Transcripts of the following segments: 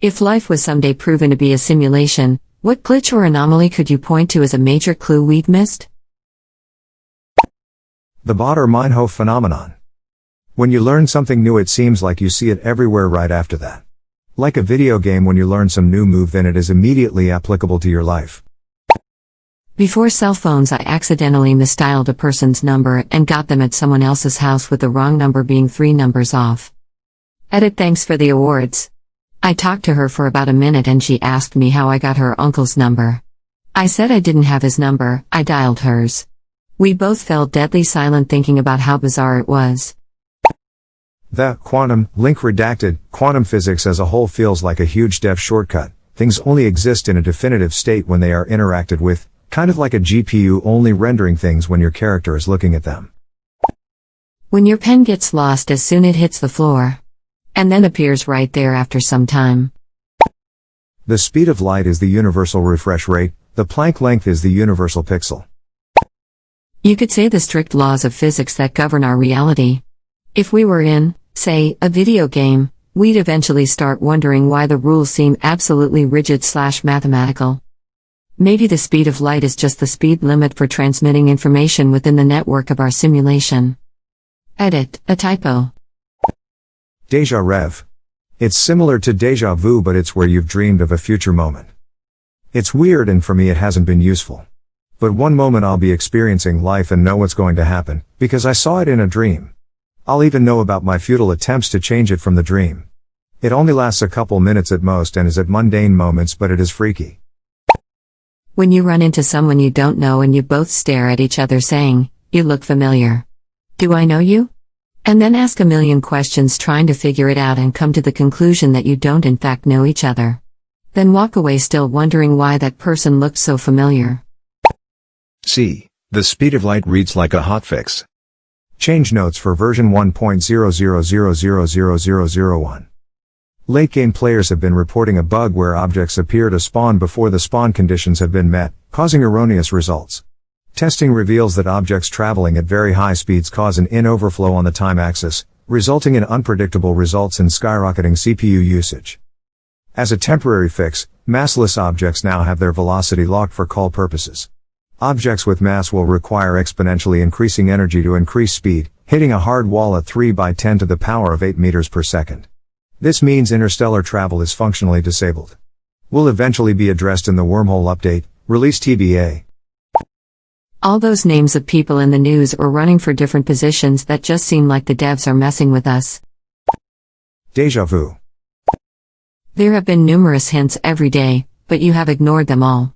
If life was someday proven to be a simulation, what glitch or anomaly could you point to as a major clue we've missed? The Baader-Meinhof phenomenon. When you learn something new, it seems like you see it everywhere right after that. Like a video game, when you learn some new move, then it is immediately applicable to your life. Before cell phones, I accidentally misdialed a person's number and got them at someone else's house with the wrong number being 3 numbers off. Edit. Thanks for the awards. I talked to her for about a minute and she asked me how I got her uncle's number. I said I didn't have his number, I dialed hers. We both fell deadly silent thinking about how bizarre it was. The quantum link redacted. Quantum physics as a whole feels like a huge dev shortcut. Things only exist in a definitive state when they are interacted with, kind of like a GPU only rendering things when your character is looking at them. When your pen gets lost as soon as it hits the floor, and then appears right there after some time. The speed of light is the universal refresh rate, the Planck length is the universal pixel. You could say the strict laws of physics that govern our reality. If we were in, say, a video game, we'd eventually start wondering why the rules seem absolutely rigid/mathematical. Maybe the speed of light is just the speed limit for transmitting information within the network of our simulation. Edit. A typo. Deja Reve. It's similar to Deja Vu, but it's where you've dreamed of a future moment. It's weird, and for me it hasn't been useful. But one moment I'll be experiencing life and know what's going to happen, because I saw it in a dream. I'll even know about my futile attempts to change it from the dream. It only lasts a couple minutes at most and is at mundane moments, but it is freaky. When you run into someone you don't know and you both stare at each other saying, "You look familiar. Do I know you?" And then ask a million questions trying to figure it out and come to the conclusion that you don't in fact know each other. Then walk away still wondering why that person looked so familiar. C. The speed of light reads like a hotfix. Change notes for version 1.000000001. Late game players have been reporting a bug where objects appear to spawn before the spawn conditions have been met, causing erroneous results. Testing reveals that objects traveling at very high speeds cause an overflow on the time axis, resulting in unpredictable results and skyrocketing CPU usage. As a temporary fix, massless objects now have their velocity locked for call purposes. Objects with mass will require exponentially increasing energy to increase speed, hitting a hard wall at 3 by 10 to the power of 8 meters per second. This means interstellar travel is functionally disabled. Will eventually be addressed in the wormhole update, release TBA. All those names of people in the news or running for different positions that just seem like the devs are messing with us. Deja vu. There have been numerous hints every day, but you have ignored them all.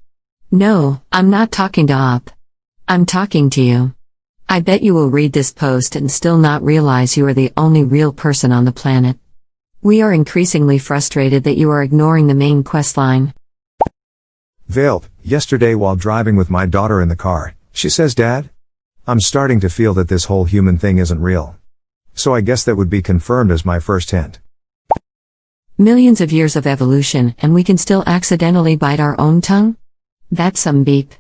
No, I'm not talking to Op. I'm talking to you. I bet you will read this post and still not realize you are the only real person on the planet. We are increasingly frustrated that you are ignoring the main questline. Welp. Yesterday while driving with my daughter in the car, she says, "Dad, I'm starting to feel that this whole human thing isn't real." So I guess that would be confirmed as my first hint. Millions of years of evolution and we can still accidentally bite our own tongue? That's some beep.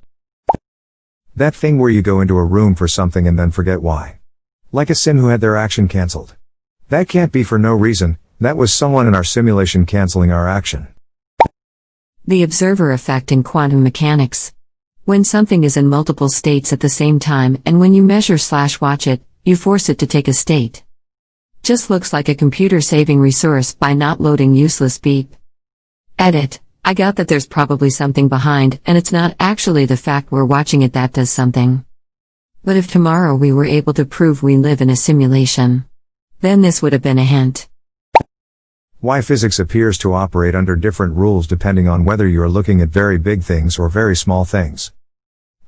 That thing where you go into a room for something and then forget why. Like a sim who had their action cancelled. That can't be for no reason, that was someone in our simulation cancelling our action. The observer effect in quantum mechanics. When something is in multiple states at the same time and when you measure/watch it, you force it to take a state. Just looks like a computer-saving resource by not loading useless beep. Edit. I got that there's probably something behind and it's not actually the fact we're watching it that does something. But if tomorrow we were able to prove we live in a simulation, then this would have been a hint. Why physics appears to operate under different rules depending on whether you are looking at very big things or very small things.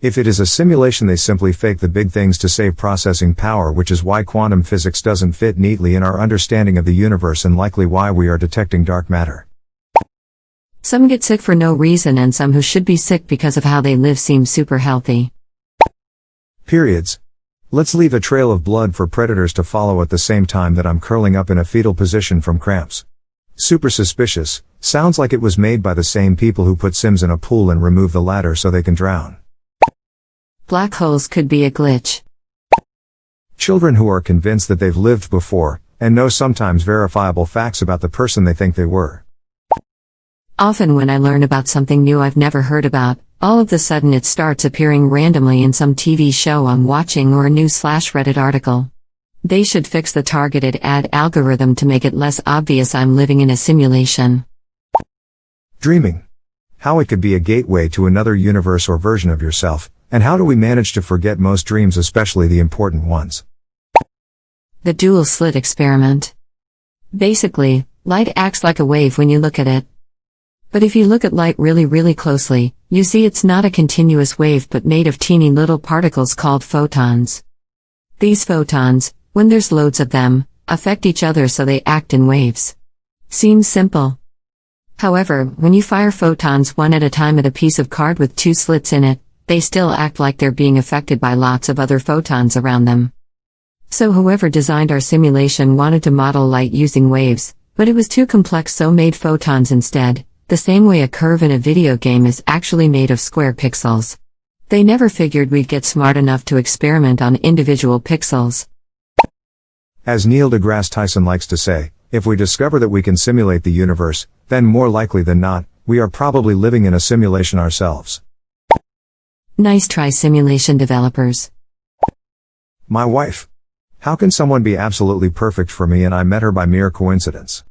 If it is a simulation, they simply fake the big things to save processing power, which is why quantum physics doesn't fit neatly in our understanding of the universe and likely why we are detecting dark matter. Some get sick for no reason and some who should be sick because of how they live seem super healthy. Periods. Let's leave a trail of blood for predators to follow at the same time that I'm curling up in a fetal position from cramps. Super suspicious, sounds like it was made by the same people who put Sims in a pool and remove the ladder so they can drown. Black holes could be a glitch. Children who are convinced that they've lived before, and know sometimes verifiable facts about the person they think they were. Often when I learn about something new I've never heard about, all of a sudden it starts appearing randomly in some TV show I'm watching or a news/Reddit article. They should fix the targeted ad algorithm to make it less obvious I'm living in a simulation. Dreaming. How it could be a gateway to another universe or version of yourself, and how do we manage to forget most dreams, especially the important ones? The dual slit experiment. Basically, light acts like a wave when you look at it. But if you look at light really closely, you see it's not a continuous wave but made of teeny little particles called photons. These photons, when there's loads of them, affect each other so they act in waves. Seems simple. However, when you fire photons one at a time at a piece of card with two slits in it, they still act like they're being affected by lots of other photons around them. So whoever designed our simulation wanted to model light using waves, but it was too complex so made photons instead, the same way a curve in a video game is actually made of square pixels. They never figured we'd get smart enough to experiment on individual pixels. As Neil deGrasse Tyson likes to say, if we discover that we can simulate the universe, then more likely than not, we are probably living in a simulation ourselves. Nice try, simulation developers. My wife. How can someone be absolutely perfect for me and I met her by mere coincidence?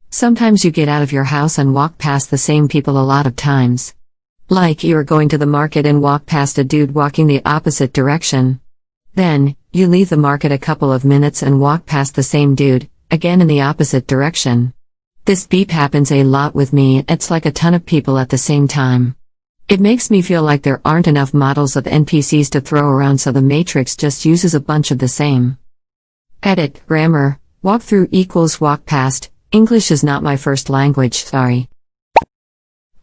Sometimes you get out of your house and walk past the same people a lot of times. Like you're going to the market and walk past a dude walking the opposite direction. Then, you leave the market a couple of minutes and walk past the same dude, again in the opposite direction. This beep happens a lot with me, it's like a ton of people at the same time. It makes me feel like there aren't enough models of NPCs to throw around, so the Matrix just uses a bunch of the same. Edit, grammar, walk through equals walk past. English is not my first language, sorry.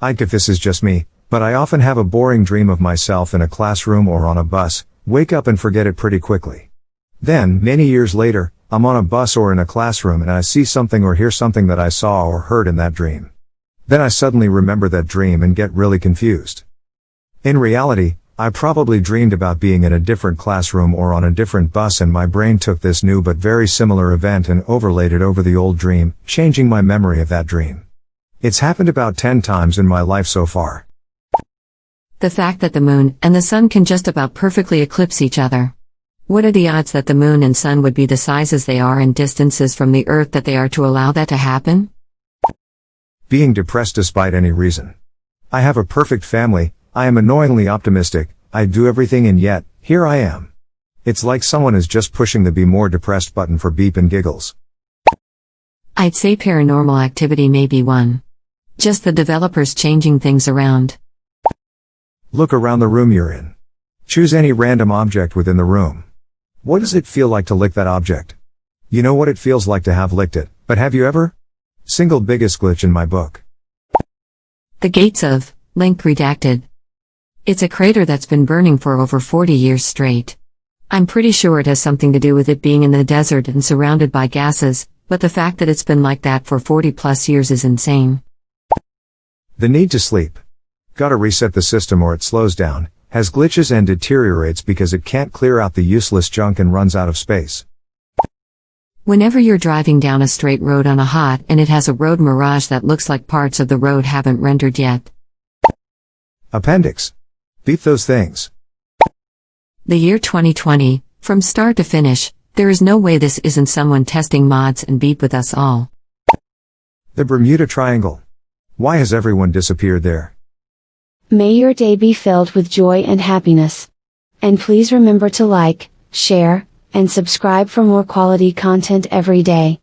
If this is just me, but I often have a boring dream of myself in a classroom or on a bus, wake up and forget it pretty quickly. Then, many years later, I'm on a bus or in a classroom and I see something or hear something that I saw or heard in that dream. Then I suddenly remember that dream and get really confused. In reality, I probably dreamed about being in a different classroom or on a different bus and my brain took this new but very similar event and overlaid it over the old dream, changing my memory of that dream. It's happened about 10 times in my life so far. The fact that the moon and the sun can just about perfectly eclipse each other. What are the odds that the moon and sun would be the sizes they are and distances from the Earth that they are to allow that to happen? Being depressed despite any reason. I have a perfect family, I am annoyingly optimistic, I do everything and yet, here I am. It's like someone is just pushing the be more depressed button for beep and giggles. I'd say paranormal activity may be one. Just the developers changing things around. Look around the room you're in. Choose any random object within the room. What does it feel like to lick that object? You know what it feels like to have licked it, but have you ever? Single biggest glitch in my book. The Gates of, link redacted. It's a crater that's been burning for over 40 years straight. I'm pretty sure it has something to do with it being in the desert and surrounded by gases, but the fact that it's been like that for 40 plus years is insane. The need to sleep. Gotta reset the system or it slows down, has glitches and deteriorates because it can't clear out the useless junk and runs out of space. Whenever you're driving down a straight road on a hot and it has a road mirage that looks like parts of the road haven't rendered yet. Appendix. Beat those things. The year 2020, from start to finish, there is no way this isn't someone testing mods and beep with us all. The Bermuda Triangle. Why has everyone disappeared there? May your day be filled with joy and happiness. And please remember to like, share, and subscribe for more quality content every day.